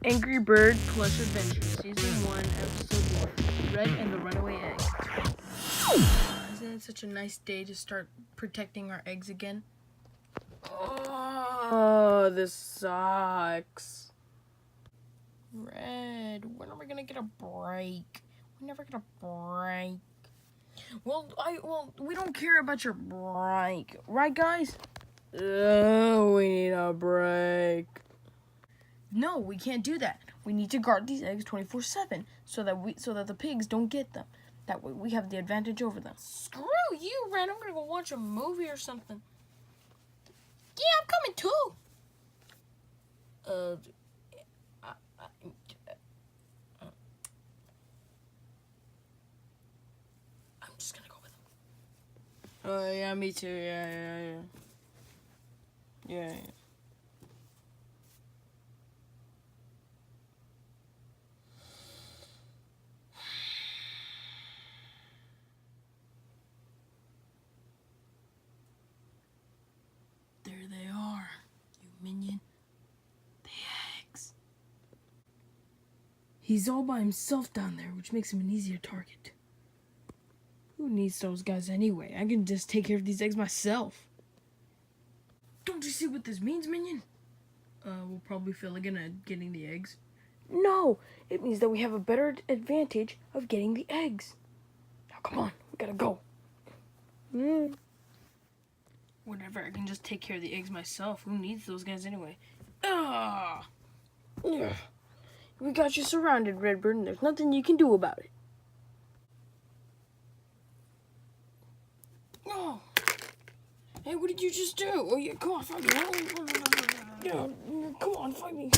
Angry Bird Plush Adventure, Season 1, Episode 1, Red and the Runaway Egg. Isn't it such a nice day to start protecting our eggs again? Oh, this sucks. Red, when are we gonna get a break? We're never gonna break. Well, we don't care about your break, right, guys? Oh, we need a break. No, we can't do that. We need to guard these eggs 24/7 so that the pigs don't get them. That way we have the advantage over them. Screw you, Red. I'm gonna go watch a movie or something. Yeah, I'm coming too. I'm just gonna go with him. Oh yeah, me too. Yeah. There they are, you minion. The eggs. He's all by himself down there, which makes him an easier target. Who needs those guys anyway? I can just take care of these eggs myself. Don't you see what this means, minion? We'll probably fail again at getting the eggs. No, it means that we have a better advantage of getting the eggs. Now come on, we gotta go. Whatever, I can just take care of the eggs myself. Who needs those guys anyway? We got you surrounded, Redbird, and there's nothing you can do about it. Oh! Hey, what did you just do? Oh, yeah, come on, fight me. Yeah, come on, fight me.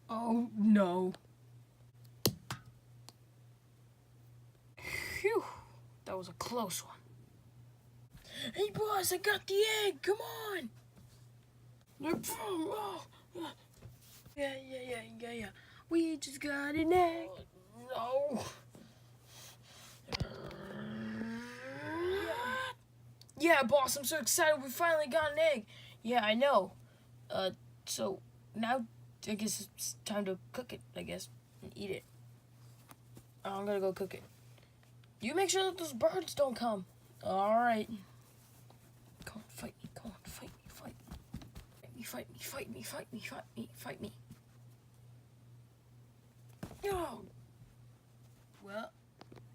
Oh, no. Phew, that was a close one. Hey, boss, I got the egg. Come on. Yeah. We just got an egg. No. Yeah, boss, I'm so excited. We finally got an egg. Yeah, I know. So now I guess it's time to cook it, I guess, and eat it. I'm gonna go cook it. You make sure that those birds don't come. All right. Come on, fight me. Come on, fight me. Fight me. No.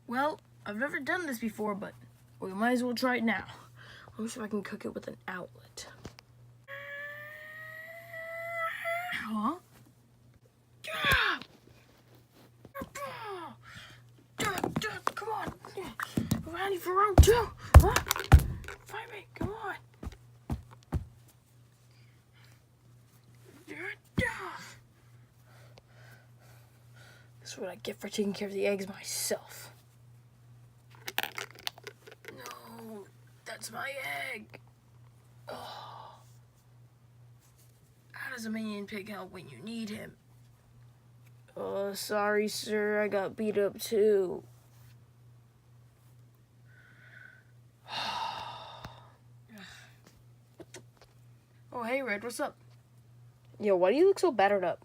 Well, I've never done this before, but we might as well try it now. Let me see if I can cook it with an outlet. Huh? Come on. We're ready for round 2. Huh? Fight me. Come on. This is what I get for taking care of the eggs myself. No, that's my egg. Oh. How does a minion pig help when you need him? Oh, sorry, sir. I got beat up too. Oh, hey, Red. What's up? Yo, why do you look so battered up?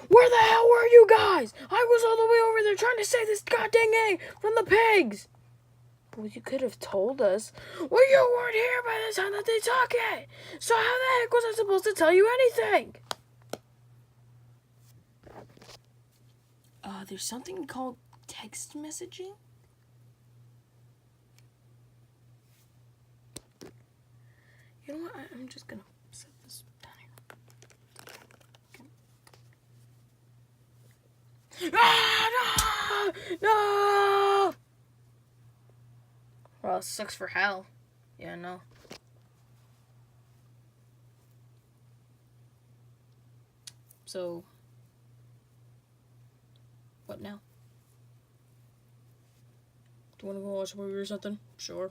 Where the hell were you guys? I was all the way over there trying to save this goddamn egg from the pigs. Well, you could have told us. Well, you weren't here by the time that they took it. So how the heck was I supposed to tell you anything? There's something called text messaging. You know what? I'm just gonna set this down here. Okay. Ah, no! Well, it sucks for Hal. Yeah, no. So, what now? Do you want to go watch a movie or something? Sure.